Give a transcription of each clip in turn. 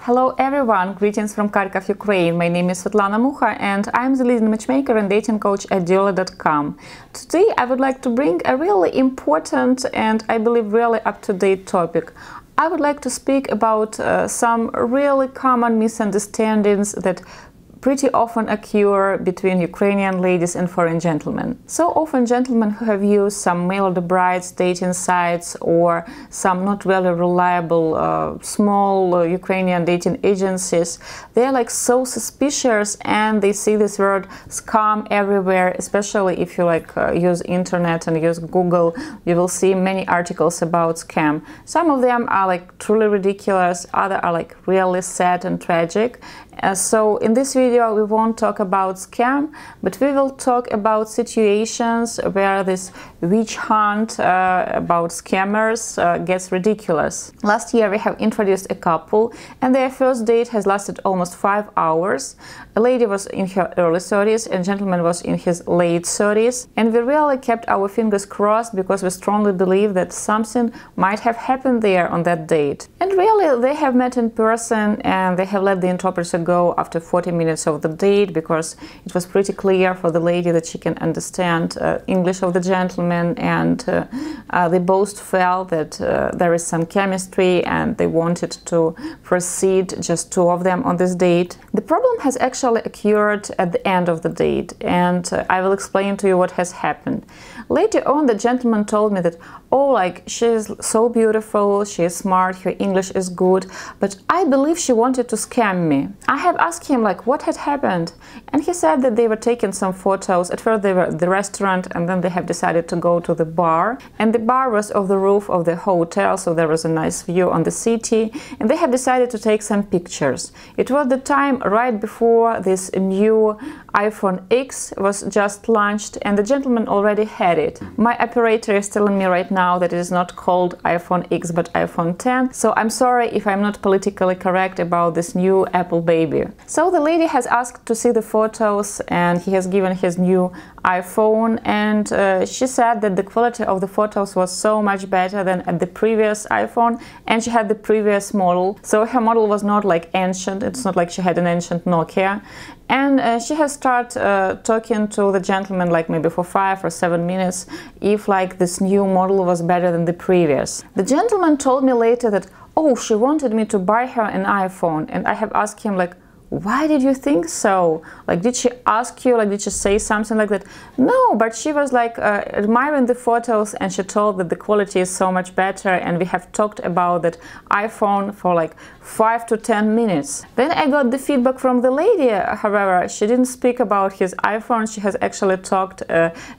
Hello everyone, greetings from Kharkov, Ukraine. My name is Svetlana Mucha and I'm the leading matchmaker and dating coach at Diolli.com. Today I would like to bring a really important and I believe really up-to-date topic. I would like to speak about some really common misunderstandings that pretty often occur between Ukrainian ladies and foreign gentlemen. So often gentlemen who have used some mail-order brides dating sites or some not really reliable small Ukrainian dating agencies, they're like so suspicious and they see this word scam everywhere, especially if you use internet and use Google, you will see many articles about scam. Some of them are like truly ridiculous, others are like really sad and tragic. So in this video we won't talk about scam, but we will talk about situations where this witch hunt about scammers gets ridiculous. Last year we have introduced a couple and their first date has lasted almost 5 hours. A lady was in her early 30s and a gentleman was in his late 30s, and we really kept our fingers crossed because we strongly believe that something might have happened there on that date. And really they have met in person and they have let the interpreter go after 40 minutes of the date because it was pretty clear for the lady that she can understand English of the gentleman, and they both felt that there is some chemistry and they wanted to proceed, just two of them, on this date. The problem has actually occurred at the end of the date, and I will explain to you what has happened. Later on the gentleman told me that, oh, like, she is so beautiful, she is smart, her English is good, but I believe she wanted to scam me. I have asked him like what had happened, and he said that they were taking some photos. At first they were at the restaurant and then they have decided to go to the bar, and the bar was off the roof of the hotel, so there was a nice view on the city, and they have decided to take some pictures. It was the time right before this new iPhone X was just launched and the gentleman already had it. My operator is telling me right now that it is not called iPhone X but iPhone X, so I'm sorry if I'm not politically correct about this new Apple baby. So the lady has asked to see the photos and he has given his new iPhone, and she said that the quality of the photos was so much better than at the previous iPhone, and she had the previous model, so her model was not like ancient, it's not like she had an ancient Nokia. And she has started talking to the gentleman like maybe for 5 or 7 minutes if like this new model was better than the previous. The gentleman told me later that, oh, she wanted me to buy her an iPhone, and I have asked him like, why did you think so? Like, did she ask you, like, did she say something like that? No, but she was like admiring the photos, and she told that the quality is so much better, and we have talked about that iPhone for like 5 to 10 minutes. Then I got the feedback from the lady. However, she didn't speak about his iPhone. She has actually talked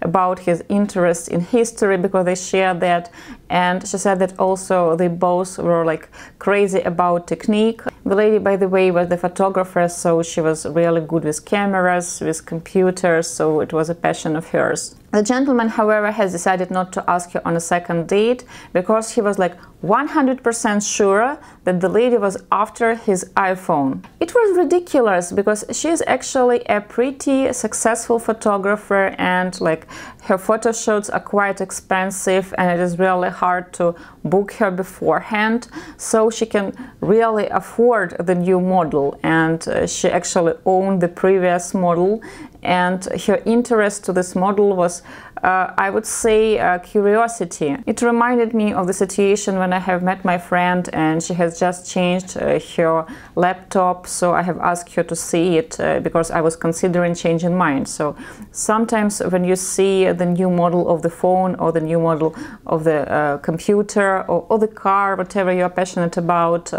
about his interest in history because they shared that, and she said that also they both were like crazy about technique. The lady, by the way, was the photographer, so she was really good with cameras, with computers, so it was a passion of hers. The gentleman, however, has decided not to ask her on a second date because he was like 100% sure that the lady was after his iPhone. It was ridiculous because she is actually a pretty successful photographer, and like her photo shoots are quite expensive and it is really hard to book her beforehand, so she can really afford the new model, and she actually owned the previous model, and her interest to this model was I would say curiosity. It reminded me of the situation when I have met my friend and she has just changed her laptop, so I have asked her to see it because I was considering changing mine. So sometimes when you see the new model of the phone or the new model of the computer or the car, whatever you are passionate about,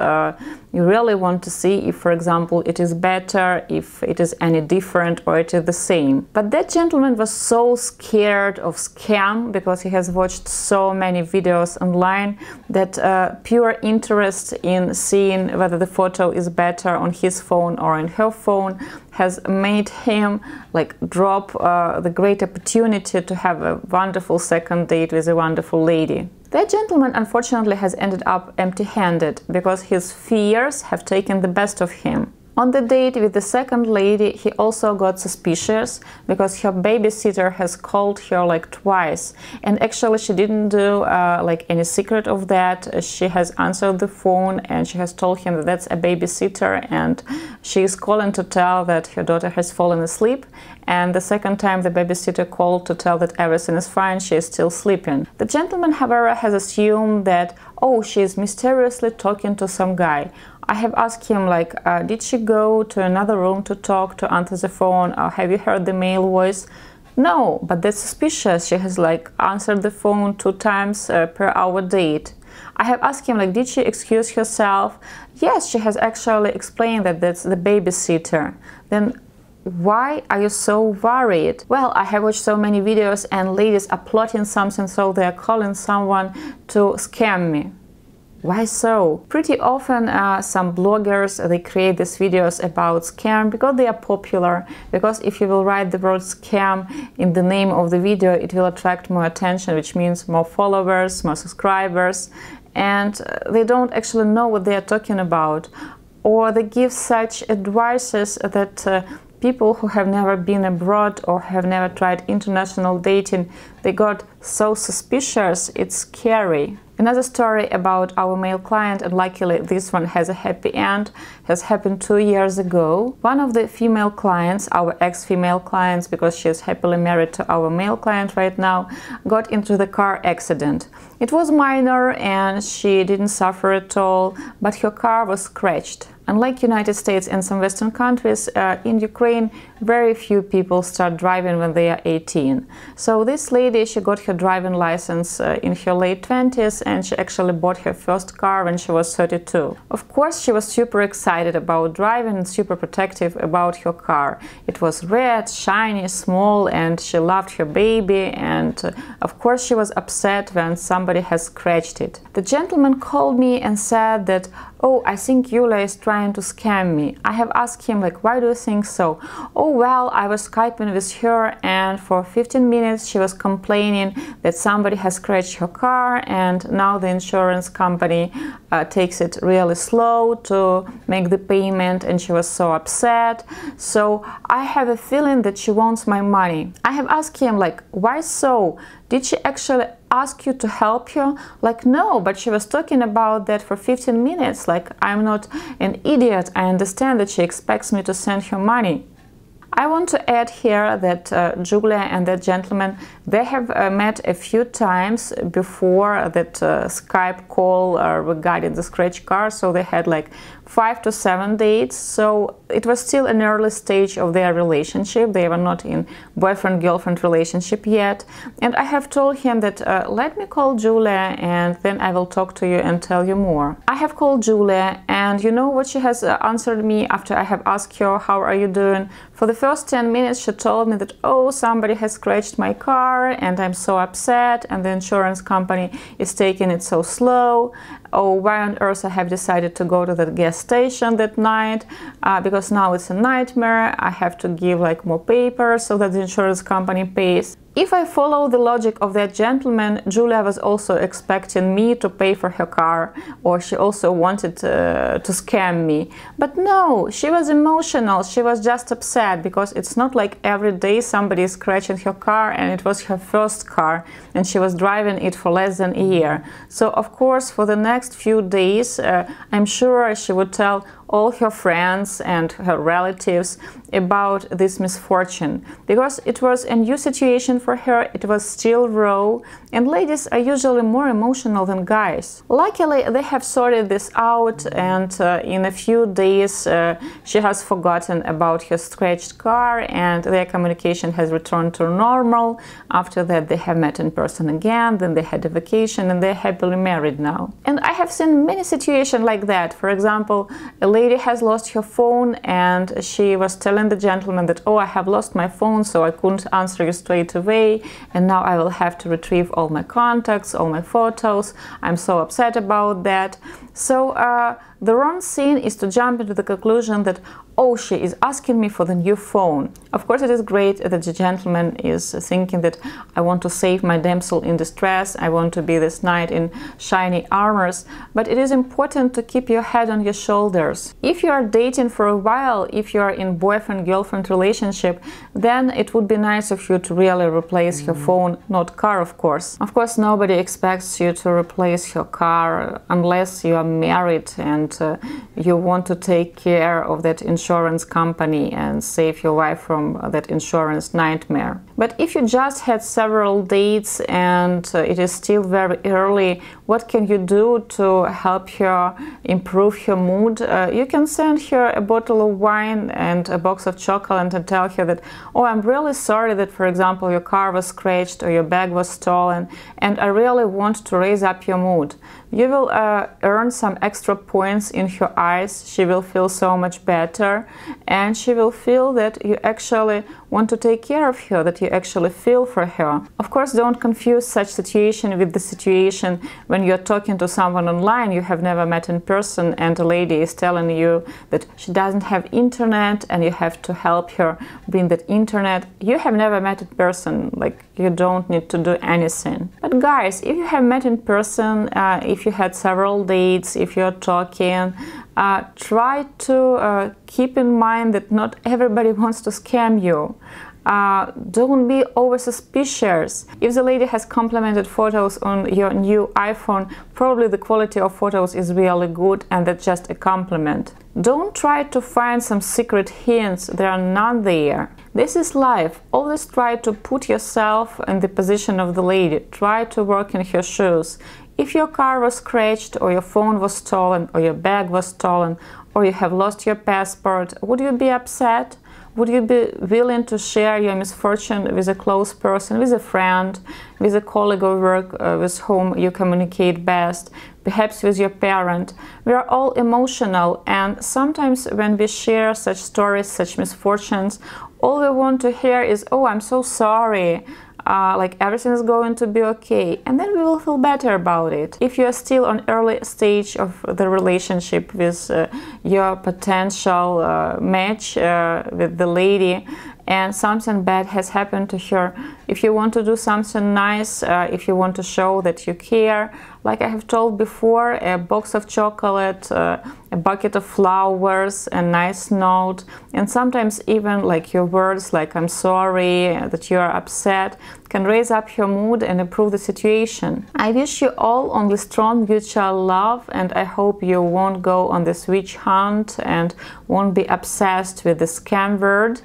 you really want to see if, for example, it is better, if it is any different, or it is the same. But that gentleman was so scared of scam because he has watched so many videos online that pure interest in seeing whether the photo is better on his phone or on her phone has made him like drop the great opportunity to have a wonderful second date with a wonderful lady. That gentleman unfortunately has ended up empty-handed because his fears have taken the best of him. On the date with the second lady, he also got suspicious because her babysitter has called her like twice, and actually she didn't do like any secret of that. She has answered the phone and she has told him that that's a babysitter, and she is calling to tell that her daughter has fallen asleep. And the second time the babysitter called to tell that everything is fine, she is still sleeping. The gentleman, however, has assumed that, oh, she is mysteriously talking to some guy. I have asked him, like, did she go to another room to talk, to answer the phone, or have you heard the male voice? No, but that's suspicious. She has, like, answered the phone 2 times per our date. I have asked him, like, did she excuse herself? Yes, she has actually explained that that's the babysitter. Then why are you so worried? Well, I have watched so many videos and ladies are plotting something, so they are calling someone to scam me. Why so? Pretty often some bloggers, they create these videos about scam because they are popular, because if you will write the word scam in the name of the video, it will attract more attention, which means more followers, more subscribers, and they don't actually know what they are talking about, or they give such advices that people who have never been abroad or have never tried international dating, they got so suspicious, it's scary. Another story about our male client, and luckily this one has a happy end, has happened 2 years ago. One of the female clients, our ex-female clients, because she is happily married to our male client right now, got into the car accident. It was minor and she didn't suffer at all, but her car was scratched. Unlike United States and some Western countries, in Ukraine, very few people start driving when they are 18. So this lady, she got her driving license in her late 20s, and she actually bought her first car when she was 32. Of course, she was super excited about driving and super protective about her car. It was red, shiny, small, and she loved her baby, and of course she was upset when somebody has scratched it. The gentleman called me and said that, oh, I think Yulia is trying to scam me. I have asked him, like, why do you think so? Oh, well, I was Skyping with her and for 15 minutes she was complaining that somebody has scratched her car, and now the insurance company takes it really slow to make the payment, and she was so upset. So I have a feeling that she wants my money. I have asked him, like, why so? Did she actually ask you to help her? Like, no, but she was talking about that for 15 minutes. Like, I'm not an idiot. I understand that she expects me to send her money. I want to add here that Julia and that gentleman, they have met a few times before that Skype call regarding the scratch car, so they had like 5 to 7 dates, so it was still an early stage of their relationship. They were not in boyfriend-girlfriend relationship yet, and I have told him that let me call Julia and then I will talk to you and tell you more. I have called Julia, and you know what she has answered me after I have asked her, how are you doing? For the first 10 minutes she told me that, oh, somebody has scratched my car and I'm so upset, and the insurance company is taking it so slow. Oh, why on earth I have decided to go to the gas station that night, because now it's a nightmare. I have to give like more papers so that the insurance company pays. If I follow the logic of that gentleman, Julia was also expecting me to pay for her car, or she also wanted to scam me. But no, she was emotional, she was just upset, because it's not like every day somebody is scratching her car, and it was her first car and she was driving it for less than a year. So of course for the next few days I'm sure she would tell all her friends and her relatives about this misfortune, because it was a new situation for her, it was still raw, and ladies are usually more emotional than guys. Luckily, they have sorted this out, and in a few days she has forgotten about her scratched car, and their communication has returned to normal. After that, they have met in person again, then they had a vacation, and they're happily married now. And I have seen many situations like that. For example, a lady has lost her phone, and she was telling the gentleman that, oh, I have lost my phone, so I couldn't answer you straight away, and now I will have to retrieve all my contacts, all my photos. I'm so upset about that. So the wrong thing is to jump into the conclusion that, oh, she is asking me for the new phone. Of course, it is great that the gentleman is thinking that I want to save my damsel in distress, I want to be this knight in shiny armors, but it is important to keep your head on your shoulders. If you are dating for a while, if you are in boyfriend-girlfriend relationship, then it would be nice of you to really replace your phone, not car, of course. Of course, nobody expects you to replace your car unless you are married and you want to take care of that insurance company and save your wife from that insurance nightmare. But if you just had several dates and it is still very early, what can you do to help her improve her mood? You can send her a bottle of wine and a box of chocolate and tell her that, oh, I'm really sorry that, for example, your car was scratched or your bag was stolen, and I really want to raise up your mood. You will earn some extra points in her eyes, she will feel so much better, and she will feel that you actually want to take care of her, that you actually feel for her. Of course, don't confuse such situation with the situation when you're talking to someone online you have never met in person and a lady is telling you that she doesn't have internet and you have to help her bring that internet. You have never met in person, like you don't need to do anything. But guys, if you have met in person, if you had several dates, if you're talking, try to keep in mind that not everybody wants to scam you. Don't be over suspicious. If the lady has complimented photos on your new iPhone, probably the quality of photos is really good and that's just a compliment. Don't try to find some secret hints, there are none there. This is life. Always try to put yourself in the position of the lady. Try to work in her shoes. If your car was scratched, or your phone was stolen, or your bag was stolen, or you have lost your passport, would you be upset? Would you be willing to share your misfortune with a close person, with a friend, with a colleague of work with whom you communicate best, perhaps with your parent? We are all emotional, and sometimes when we share such stories, such misfortunes, all we want to hear is, oh, I'm so sorry. Like everything is going to be okay, and then we will feel better about it. If you are still on early stage of the relationship with your potential match with the lady, and something bad has happened to her, if you want to do something nice, if you want to show that you care, like I have told before, a box of chocolate, a bucket of flowers, a nice note, and sometimes even like your words like I'm sorry, that you are upset, can raise up your mood and improve the situation. I wish you all only strong mutual love, and I hope you won't go on this witch hunt and won't be obsessed with the scam word.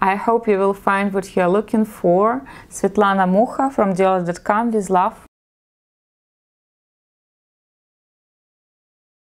I hope you will find what you are looking for. Svetlana Mukha from Diolli.com with love.